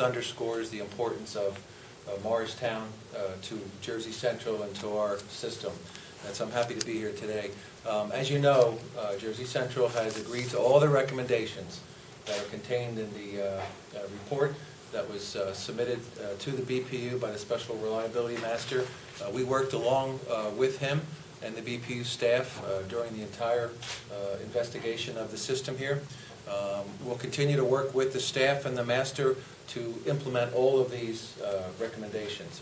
underscores the importance of Morristown to Jersey Central and to our system. And so I'm happy to be here today. As you know, Jersey Central has agreed to all the recommendations that are contained in the report that was submitted to the BPU by the Special Reliability Master. We worked along with him and the BPU staff during the entire investigation of the system here. We'll continue to work with the staff and the master to implement all of these recommendations.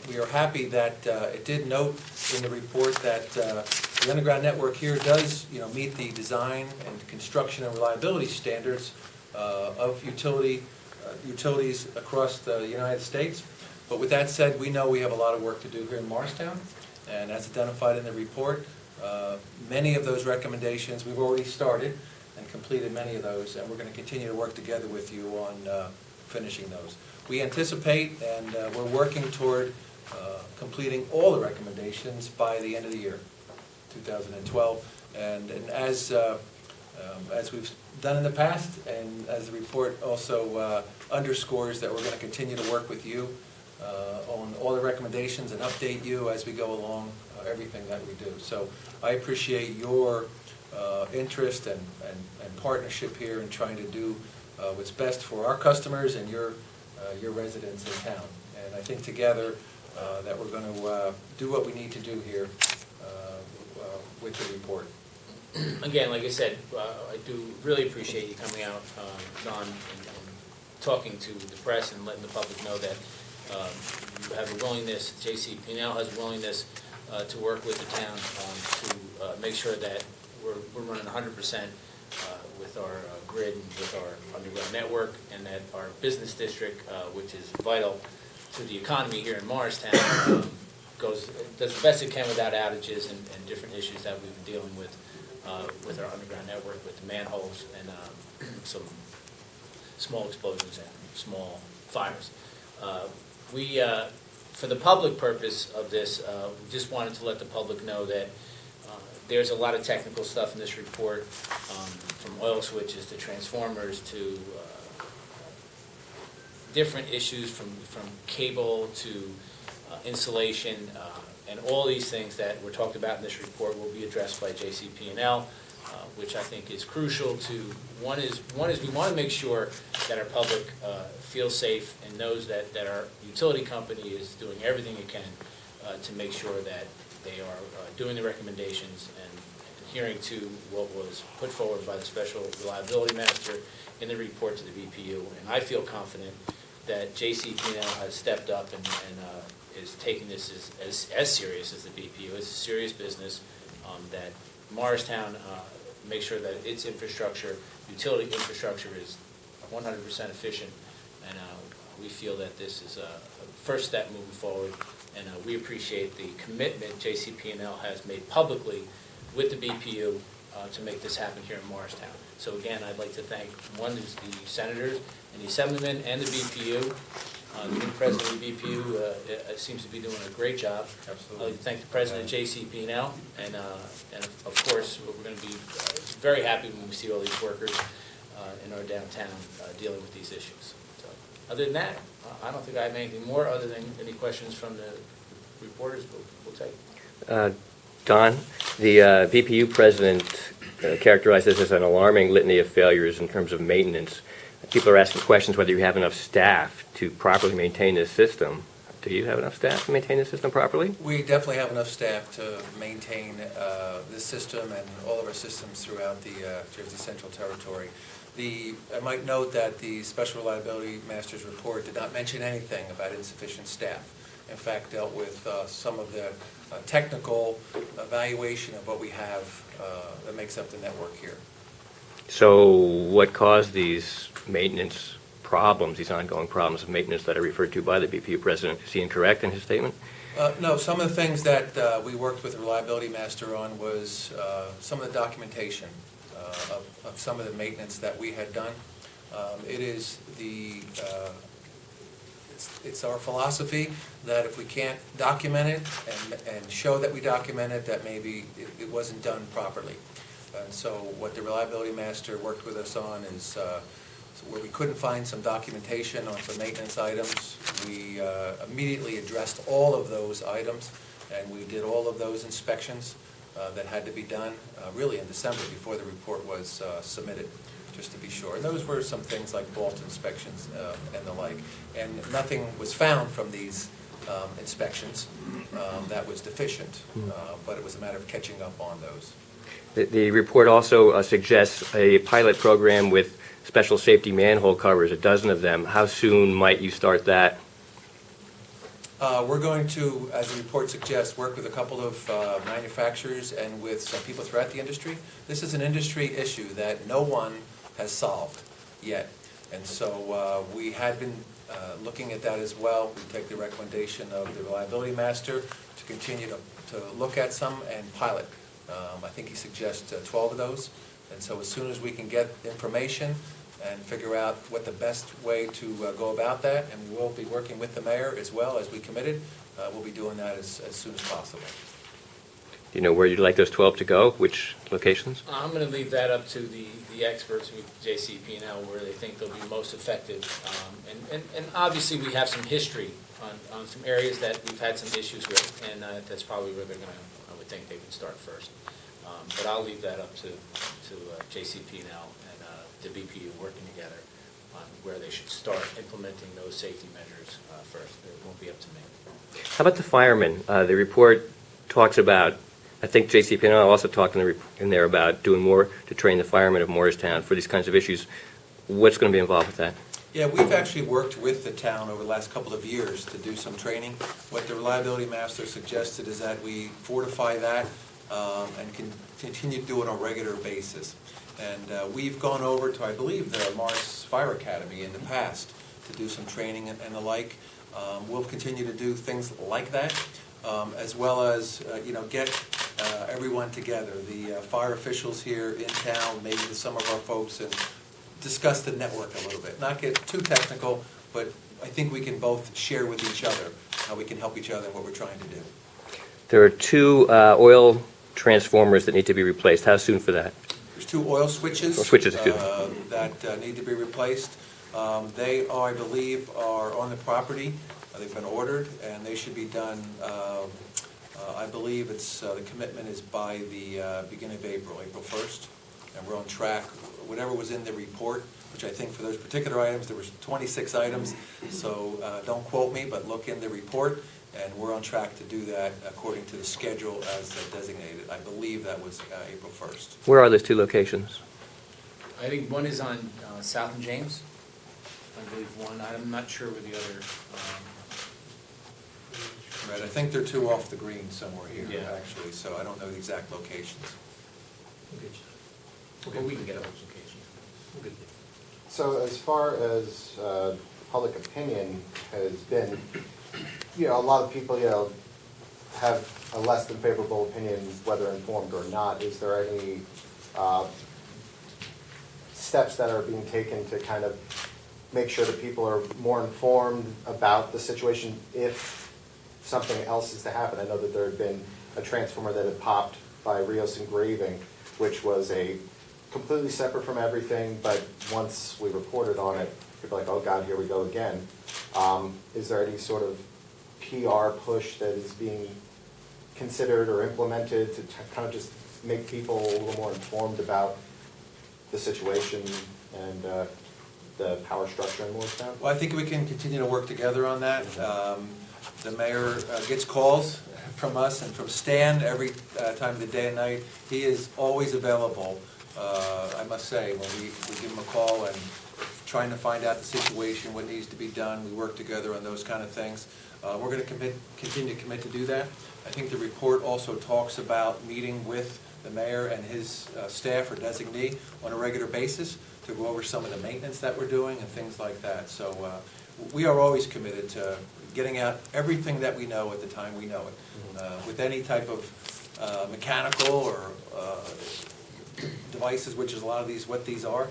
We are happy that it did note in the report that the underground network here does, meet the design and construction and reliability standards of utilities across the United States. But with that said, we know we have a lot of work to do here in Morristown, and as identified in the report, many of those recommendations we've already started and completed many of those, and we're going to continue to work together with you on finishing those. We anticipate and we're working toward completing all the recommendations by the end of the year, 2012. And as we've done in the past, and as the report also underscores, that we're going to continue to work with you on all the recommendations and update you as we go along everything that we do. So I appreciate your interest and partnership here in trying to do what's best for our customers and your residents in town. And I think together that we're going to do what we need to do here with the report. Again, like I said, I do really appreciate you coming out, Don, and talking to the press and letting the public know that you have a willingness, JCP&L has a willingness to work with the town to make sure that we're running 100% with our grid and with our underground network, and that our business district, which is vital to the economy here in Morristown, does the best it can without outages and different issues that we've been dealing with our underground network, with the manholes and some small explosions and small fires. For the public purpose of this, we just wanted to let the public know that there's a lot of technical stuff in this report, from oil switches to transformers to different issues from cable to insulation, and all these things that were talked about in this report will be addressed by JCP&L, which I think is crucial to, one is we want to make sure that our public feels safe and knows that our utility company is doing everything it can to make sure that they are doing the recommendations and adhering to what was put forward by the Special Reliability Master in the report to the BPU. And I feel confident that JCP&L has stepped up and is taking this as serious as the BPU. It's a serious business, that Morristown makes sure that its infrastructure, utility infrastructure, is 100% efficient, and we feel that this is a first step moving forward, and we appreciate the commitment JCP&L has made publicly with the BPU to make this happen here in Morristown. So again, I'd like to thank the senators and the assemblymen and the BPU. The new president of the BPU seems to be doing a great job. Absolutely. I'd like to thank the president of JCP&L, and of course, we're going to be very happy when we see all these workers in our downtown dealing with these issues. So, other than that, I don't think I have anything more other than any questions from the reporters we'll take. Don, the BPU president characterized this as an alarming litany of failures in terms of maintenance. People are asking questions whether you have enough staff to properly maintain this system. Do you have enough staff to maintain the system properly? We definitely have enough staff to maintain this system and all of our systems throughout the Jersey Central territory. I might note that the Special Reliability Master's report did not mention anything about insufficient staff. In fact, dealt with some of the technical evaluation of what we have that makes up the network here. So what caused these maintenance problems, these ongoing problems of maintenance that are referred to by the BPU president? Is he incorrect in his statement? No, some of the things that we worked with the Reliability Master on was some of the documentation of some of the maintenance that we had done. It's our philosophy that if we can't document it and show that we document it, that maybe it wasn't done properly. And so what the Reliability Master worked with us on is where we couldn't find some documentation on some maintenance items. We immediately addressed all of those items, and we did all of those inspections that had to be done really in December before the report was submitted, just to be sure. And those were some things like vault inspections and the like. And nothing was found from these inspections that was deficient, but it was a matter of catching up on those. The report also suggests a pilot program with special safety manhole covers, a dozen of them. How soon might you start that? We're going to, as the report suggests, work with a couple of manufacturers and with some people throughout the industry. This is an industry issue that no one has solved yet. And so we had been looking at that as well. We take the recommendation of the reliability master to continue to look at some and pilot. I think he suggests 12 of those. And so as soon as we can get information and figure out what the best way to go about that, and we will be working with the mayor as well as we committed, we'll be doing that as soon as possible. Do you know where you'd like those 12 to go? Which locations? I'm going to leave that up to the experts with JCP&L where they think they'll be most effective. And obviously we have some history on some areas that we've had some issues with, and that's probably where they're going to, I would think they would start first. But I'll leave that up to JCP&L and the BPU working together on where they should start implementing those safety measures first. It won't be up to me. How about the firemen? The report talks about, I think JCP&L also talked in there about doing more to train the firemen of Morristown for these kinds of issues. What's going to be involved with that? Yeah, we've actually worked with the town over the last couple of years to do some training. What the reliability master suggested is that we fortify that and can continue to do it on a regular basis. And we've gone over to, I believe, the Morris Fire Academy in the past to do some training and the like. We'll continue to do things like that, as well as get everyone together, the fire officials here in town, maybe with some of our folks, and discuss the network a little bit. Not get too technical, but I think we can both share with each other how we can help each other in what we're trying to do. There are 2 oil transformers that need to be replaced. How soon for that? There's 2 oil switches, that need to be replaced. They are, I believe, are on the property. They've been ordered, and they should be done, I believe it's the commitment is by the beginning of April 1st, and we're on track. Whatever was in the report, which I think for those particular items, there was 26 items, so don't quote me, but look in the report, and we're on track to do that according to the schedule as designated. I believe that was April 1st. Where are those 2 locations? I think one is on South and James. I believe one. I'm not sure where the other. Right, I think they're 2 off the green somewhere here, Yeah. actually, so I don't know the exact locations. Well, we can get those locations. So as far as public opinion has been, a lot of people, have a less than favorable opinion, whether informed or not. Is there any steps that are being taken to kind of make sure that people are more informed about the situation if something else is to happen? I know that there had been a transformer that had popped by Rios Engraving, which was a completely separate from everything, but once we reported on it, people were like, oh God, here we go again. Is there any sort of PR push that is being considered or implemented to kind of just make people a little more informed about the situation and the power structure in Morristown? Well, I think we can continue to work together on that. The mayor gets calls from us and from Stan every time of the day and night. He is always available, I must say, when we give him a call and trying to find out the situation, what needs to be done. We work together on those kind of things. We're going to continue to commit to do that. I think the report also talks about meeting with the mayor and his staff or designee on a regular basis to go over some of the maintenance that we're doing and things like that. So we are always committed to getting out everything that we know at the time we know it. With any type of mechanical or devices, which is a lot of these, what these are,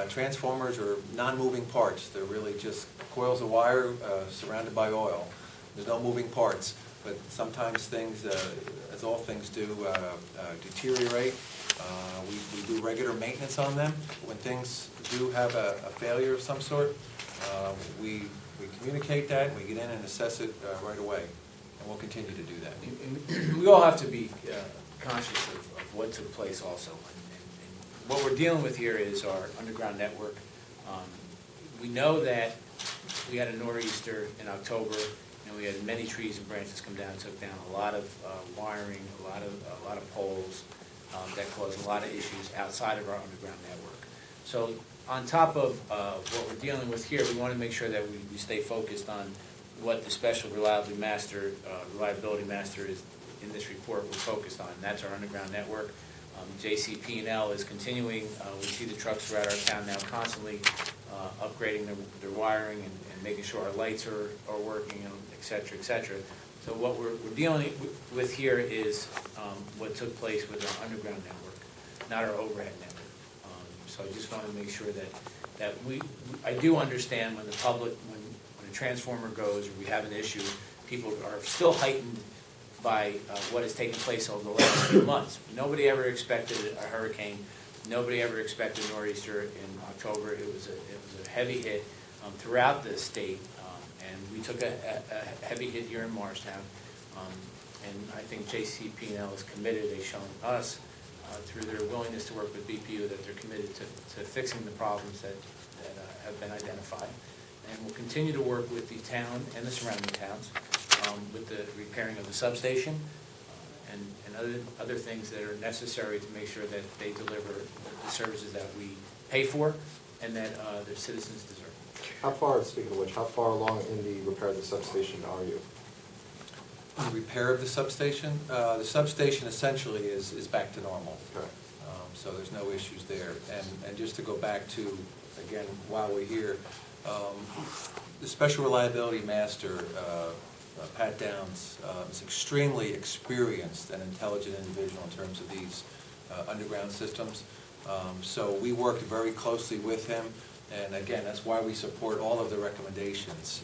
transformers are non-moving parts. They're really just coils of wire surrounded by oil. There's no moving parts, but sometimes things, as all things do, deteriorate, We do regular maintenance on them. When things do have a failure of some sort, we communicate that, and we get in and assess it right away, and we'll continue to do that. We all have to be conscious of what took place also. And what we're dealing with here is our underground network. We know that we had a nor'easter in October, and we had many trees and branches come down, took down a lot of wiring, a lot of poles that caused a lot of issues outside of our underground network. So on top of what we're dealing with here, we want to make sure that we stay focused on what the special reliability master is in this report we're focused on. And that's our underground network. JCP&L is continuing. We see the trucks throughout our town now constantly upgrading their wiring and making sure our lights are working, and et cetera, et cetera. So what we're dealing with here is what took place with our underground network, not our overhead network. So I just want to make sure that I do understand when the public, when a transformer goes or we have an issue, people are still heightened by what has taken place over the last few months. Nobody ever expected a hurricane. Nobody ever expected a nor'easter in October. It was a heavy hit throughout the state, and we took a heavy hit here in Morristown. And I think JCP&L is committed. They've shown us through their willingness to work with BPU that they're committed to fixing the problems that have been identified. And we'll continue to work with the town and the surrounding towns with the repairing of the substation and other things that are necessary to make sure that they deliver the services that we pay for and that their citizens deserve. How far, speaking of which, how far along in the repair of the substation are you? The repair of the substation? The substation essentially is back to normal. Okay. So there's no issues there. And just to go back to, again, while we're here, the Special Reliability Master, Pat Downs, is extremely experienced and intelligent individual in terms of these underground systems. So we worked very closely with him, and again, that's why we support all of the recommendations.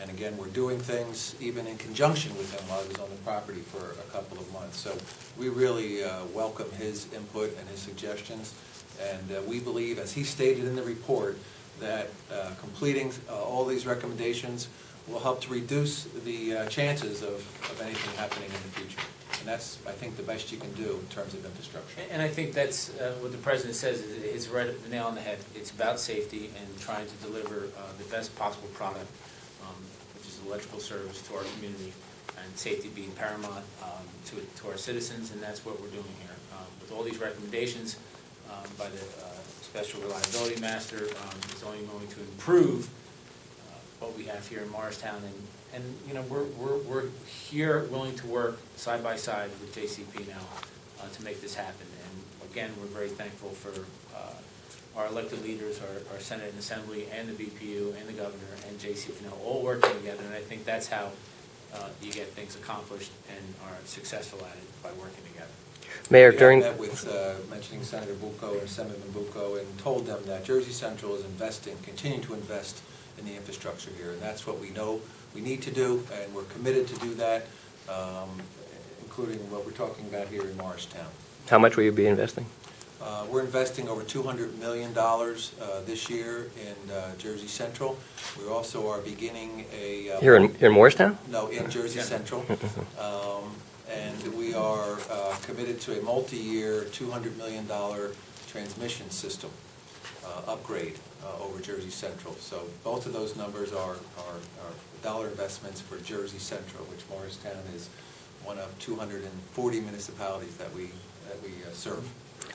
And again, we're doing things even in conjunction with him while he was on the property for a couple of months. So we really welcome his input and his suggestions, and we believe, as he stated in the report, that completing all these recommendations will help to reduce the chances of anything happening in the future. And that's, I think, the best you can do in terms of infrastructure. And I think that's what the President says is right at the nail on the head. It's about safety and trying to deliver the best possible product, which is electrical service to our community, and safety being paramount to our citizens, and that's what we're doing here. With all these recommendations by the Special Reliability Master, is only going to improve what we have here in Morristown, and you know, we're here willing to work side by side with JCP&L to make this happen. And again, we're very thankful for our elected leaders, our Senate and Assembly, and the BPU, and the Governor, and JCP&L all working together. And I think that's how you get things accomplished and are successful at it, by working together. Mayor, We during... met with, mentioning Senator Bucco and Senator Bucco, and told them that Jersey Central is investing, continuing to invest in the infrastructure here, and that's what we know we need to do, and we're committed to do that, including what we're talking about here in Morristown. How much will you be investing? We're investing over $200 million this year in Jersey Central. We also are beginning a... Here in Morristown? No, in Jersey Central. And we are committed to a multi-year $200 million transmission system upgrade over Jersey Central. So both of those numbers are dollar investments for Jersey Central, which Morristown is one of 240 municipalities that we serve.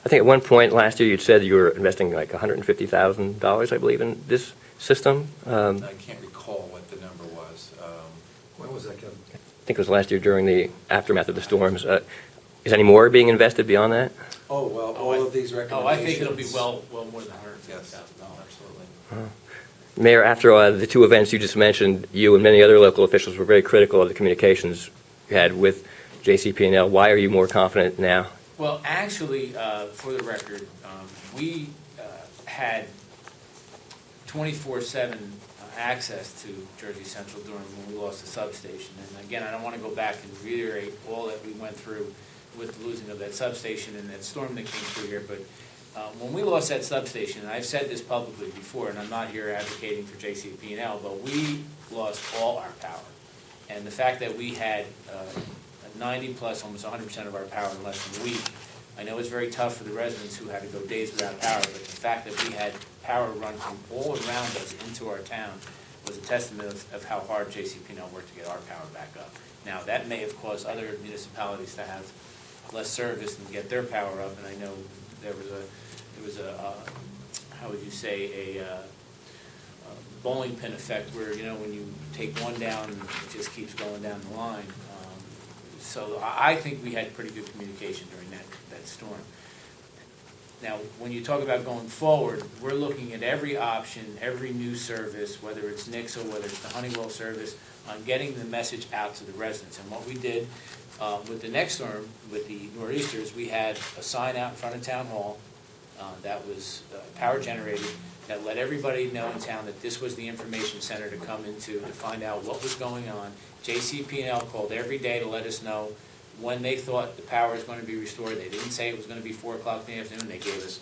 I think at one point last year you'd said you were investing like $150,000, I believe, in this system. I can't recall what the number was. When was that, Kevin? I think it was last year during the aftermath of the storms. Is any more being invested beyond that? Oh, well, all of these recommendations... Oh, I think it'll be well more than $150,000. Yes, absolutely. Mayor, after the two events you just mentioned, you and many other local officials were very critical of the communications you had with JCP&L. Why are you more confident now? Well, actually, for the record, we had 24/7 access to Jersey Central during when we lost the substation. And again, I don't want to go back and reiterate all that we went through with the losing of that substation and that storm that came through here, but when we lost that substation, and I've said this publicly before, and I'm not here advocating for JCP&L, but we lost all our power. And the fact that we had 90 plus, almost 100% of our power in less than a week, I know it's very tough for the residents who had to go days without power, but the fact that we had power run from all around us into our town was a testament of how hard JCP&L worked to get our power back up. Now, that may have caused other municipalities to have less service and get their power up, and I know there was a how would you say, a bowling pin effect where, you know, when you take one down, it just keeps going down the line. So I think we had pretty good communication during that storm. Now, when you talk about going forward, we're looking at every option, every new service, whether it's Nixle, whether it's the Honeywell service, on getting the message out to the residents. And what we did with the next storm, with the nor'easters, we had a sign out in front of Town Hall that was power generated, that let everybody know in town that this was the information center to come into to find out what was going on. JCP&L called every day to let us know when they thought the power was going to be restored. They didn't say it was going to be 4 o'clock in the afternoon. They gave us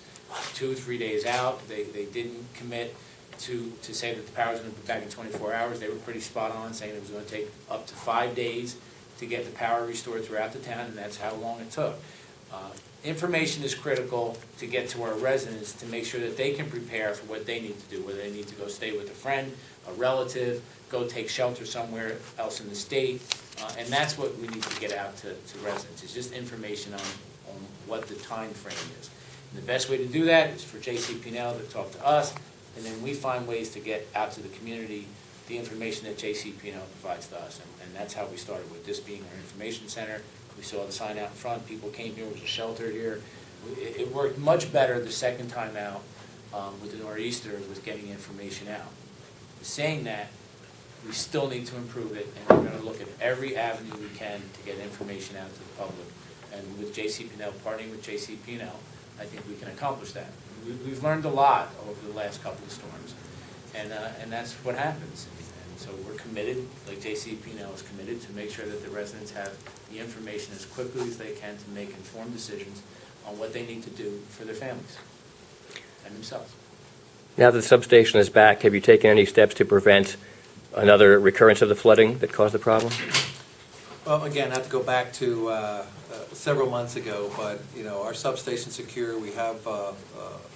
2 or 3 days out. They didn't commit to say that the power was going to be back in 24 hours. They were pretty spot on, saying it was going to take up to 5 days to get the power restored throughout the town, and that's how long it took. Information is critical to get to our residents to make sure that they can prepare for what they need to do, whether they need to go stay with a friend, a relative, go take shelter somewhere else in the state, and that's what we need to get out to residents. It's just information on what the time frame is. And the best way to do that is for JCP&L to talk to us, and then we find ways to get out to the community the information that JCP&L provides to us, and that's how we started with this being our information center. We saw the sign out in front, people came here, was a shelter here. It worked much better the second time out with the nor'easter with getting information out. Saying that, we still need to improve it, and we're going to look at every avenue we can to get information out to the public. And with JCP&L, partnering with JCP&L, I think we can accomplish that. We've learned a lot over the last couple of storms, and that's what happens. And so we're committed, like JCP&L is committed, to make sure that the residents have the information as quickly as they can to make informed decisions on what they need to do for their families and themselves. Now that the substation is back, have you taken any steps to prevent another recurrence of the flooding that caused the problem? Well, again, I have to go back to several months ago, but, you know, our substation's secure. We have a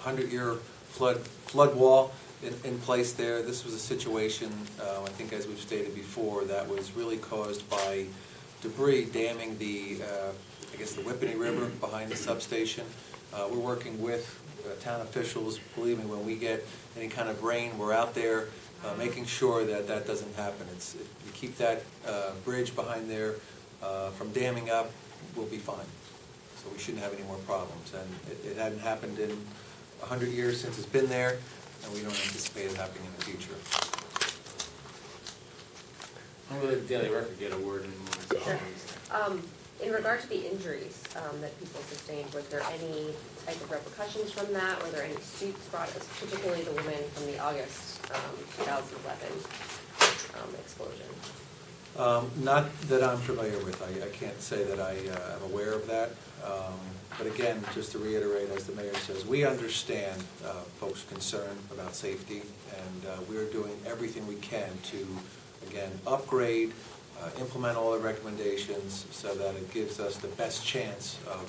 100-year flood wall in place there. This was a situation, I think as we've stated before, that was really caused by debris damming the Whippany River behind the substation. We're working with town officials. Believe me, when we get any kind of rain, we're out there making sure that that doesn't happen. You keep that bridge behind there from damming up, we'll be fine. So we shouldn't have any more problems. And it hadn't happened in 100 years since it's been there, and we don't anticipate it happening in the future. I'm going to let the Daily Record get a word in more. Sure. In regard to the injuries that people sustained, was there any type of repercussions from that? Were there any suits brought, particularly the woman from the August 2011 explosion? Not that I'm familiar with. I can't say that I am aware of that. But again, just to reiterate, as the mayor says, we understand folks' concern about safety, and we're doing everything we can to, again, upgrade, implement all the recommendations so that it gives us the best chance of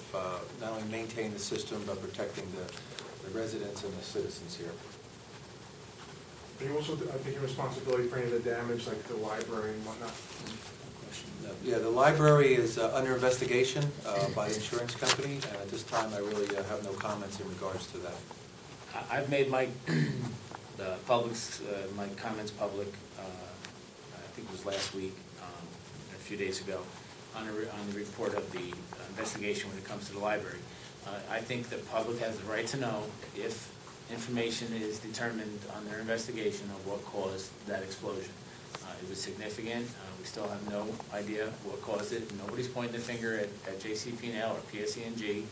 not only maintaining the system, but protecting the residents and the citizens here. Are you also taking responsibility for any of the damage, like the library and whatnot? Yeah, the library is under investigation by the insurance company, and at this time I really have no comments in regards to that. I've made my my comments public. I think it was last week, a few days ago, on the report of the investigation when it comes to the library. I think the public has the right to know if information is determined on their investigation of what caused that explosion. It was significant. We still have no idea what caused it. Nobody's pointing the finger at JCP&L or PSE&G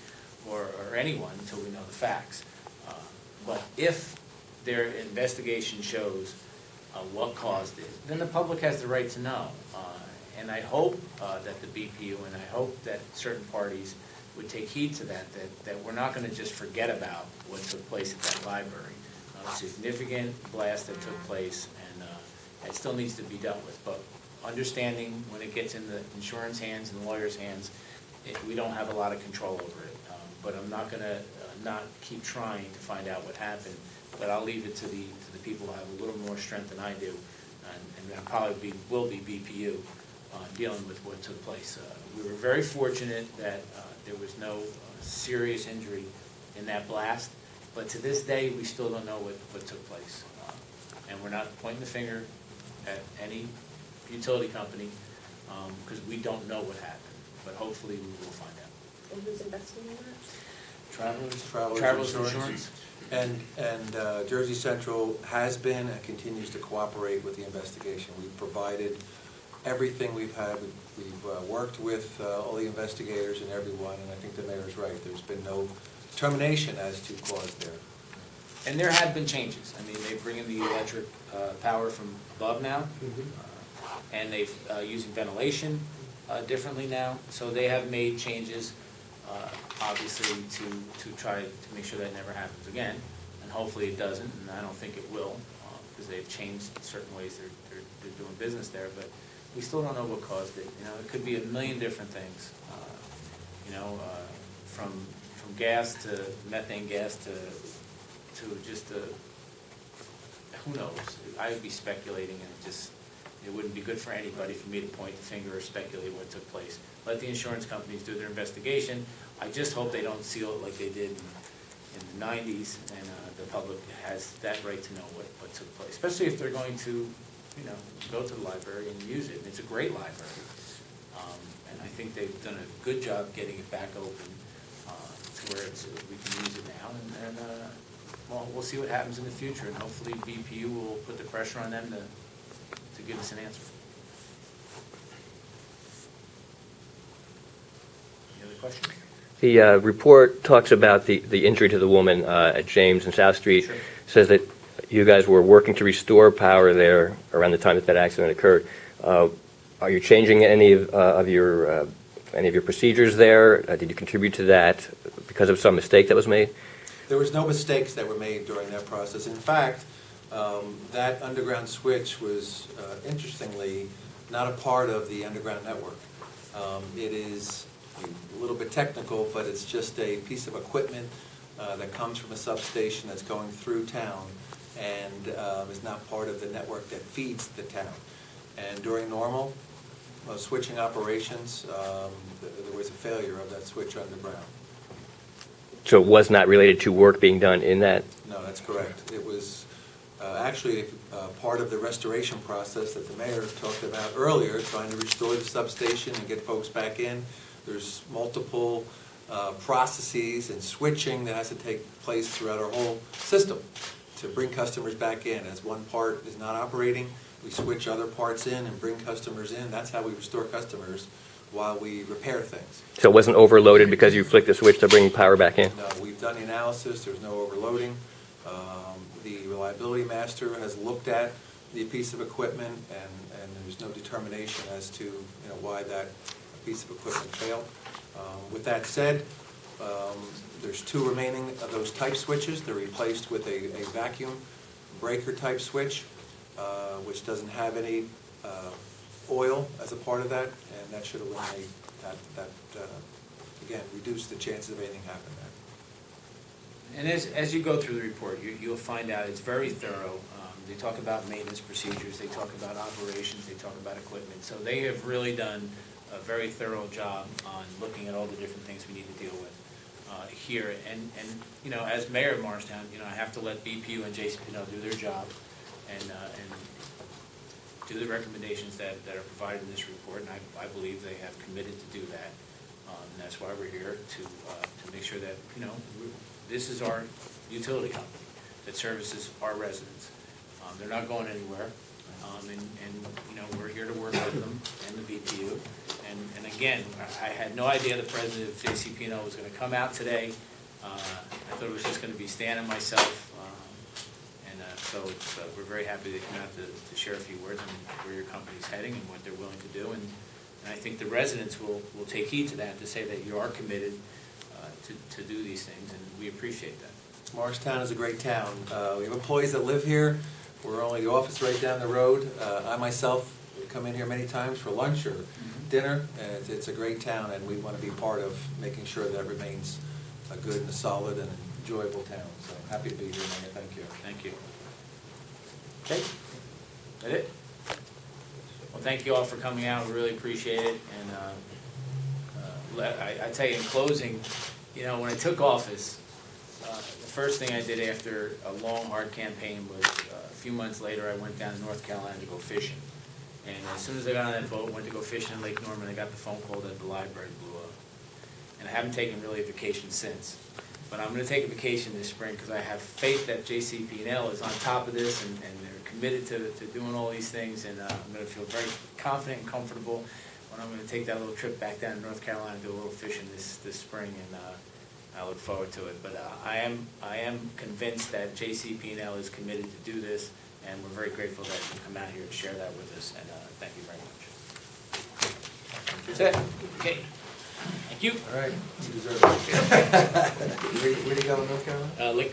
or anyone until we know the facts. But if their investigation shows what caused it, then the public has the right to know. And I hope that the BPU and I hope that certain parties would take heed to that we're not going to just forget about what took place at that library. A significant blast that took place, and it still needs to be dealt with. But understanding when it gets in the insurance hands and the lawyers' hands, we don't have a lot of control over it. But I'm not going to not keep trying to find out what happened. But I'll leave it to the people who have a little more strength than I do, and that probably will be BPU dealing with what took place. We were very fortunate that there was no serious injury in that blast, but to this day, we still don't know what took place. And we're not pointing the finger at any utility company, because we don't know what happened, but hopefully we will find out. And who's investigating that? Travelers Insurance. And Jersey Central has been and continues to cooperate with the investigation. We've provided everything we've had. We've worked with all the investigators and everyone, and I think the mayor's right. There's been no determination as to cause there. And there have been changes. I mean, they bring in the electric power from above now, and they've using ventilation differently now. So they have made changes, obviously, to try to make sure that never happens again. And hopefully it doesn't, and I don't think it will, because they've changed certain ways they're doing business there. But we still don't know what caused it. You know, it could be a million different things. From gas to methane gas to just who knows? I would be speculating, and it wouldn't be good for anybody for me to point the finger or speculate what took place. Let the insurance companies do their investigation. I just hope they don't seal it like they did in the 90s, and the public has that right to know what took place, especially if they're going to, go to the library and use it. And it's a great library, and I think they've done a good job getting it back open to where we can use it now. And well, we'll see what happens in the future, and hopefully BPU will put the pressure on them to give us an answer. Any other questions? The report talks about the injury to the woman at James and South Street. Sure. Says that you guys were working to restore power there around the time that accident occurred. Are you changing any of your procedures there? Did you contribute to that because of some mistake that was made? There was no mistakes that were made during that process. In fact, that underground switch was, interestingly, not a part of the underground network. It is a little bit technical, but it's just a piece of equipment that comes from a substation that's going through town and is not part of the network that feeds the town. And during normal switching operations, there was a failure of that switch underground. So it was not related to work being done in that? No, that's correct. It was actually part of the restoration process that the mayor talked about earlier, trying to restore the substation and get folks back in. There's multiple processes and switching that has to take place throughout our whole system to bring customers back in. As one part is not operating, we switch other parts in and bring customers in. That's how we restore customers while we repair things. So it wasn't overloaded because you flicked the switch to bring power back in? No, we've done the analysis. There's no overloading. The reliability master has looked at the piece of equipment, and there's no determination as to why that piece of equipment failed. With that said, there's 2 remaining of those type switches. They're replaced with a vacuum breaker type switch, which doesn't have any oil as a part of that, and that should eliminate that again, reduce the chances of anything happening there. And as you go through the report, you'll find out it's very thorough. They talk about maintenance procedures, they talk about operations, they talk about equipment. So they have really done a very thorough job on looking at all the different things we need to deal with here. And as mayor of Morristown, I have to let BPU and JCP do their job and do the recommendations that are provided in this report. And I believe they have committed to do that. And that's why we're here to make sure that this is our utility company that services our residents. They're not going anywhere, and we're here to work with them and the BPU. And again, I had no idea the president of JCP&L was going to come out today. I thought it was just going to be Stan and myself, so we're very happy to come out to share a few words on where your company's heading and what they're willing to do. And I think the residents will take heed to that, to say that you are committed to do these things, and we appreciate that. Morristown is a great town. We have employees that live here. We're only the office right down the road. I myself come in here many times for lunch or dinner, and it's a great town, and we want to be part of making sure that it remains a good and a solid and enjoyable town. So happy to be here, Mayor. Thank you. Thank you. Okay, that it? Well, thank you all for coming out, we really appreciate it, and I tell you, in closing, you know, when I took office, the first thing I did after a long, hard campaign was, a few months later, I went down to North Carolina to go fishing. And as soon as I got on that boat, went to go fishing in Lake Norman, I got the phone call that the library blew up. And I haven't taken really a vacation since. But I'm gonna take a vacation this spring, because I have faith that JCP&L is on top of this, and they're committed to doing all these things, and I'm gonna feel very confident and comfortable when I'm gonna take that little trip back down to North Carolina, do a little fishing this spring, and I look forward to it. But I am convinced that JCP&L is committed to do this, and we're very grateful that you've come out here to share that with us, and thank you very much. That's it. Okay. Thank you. All right, you deserve it. Where do you go in North Carolina? Lake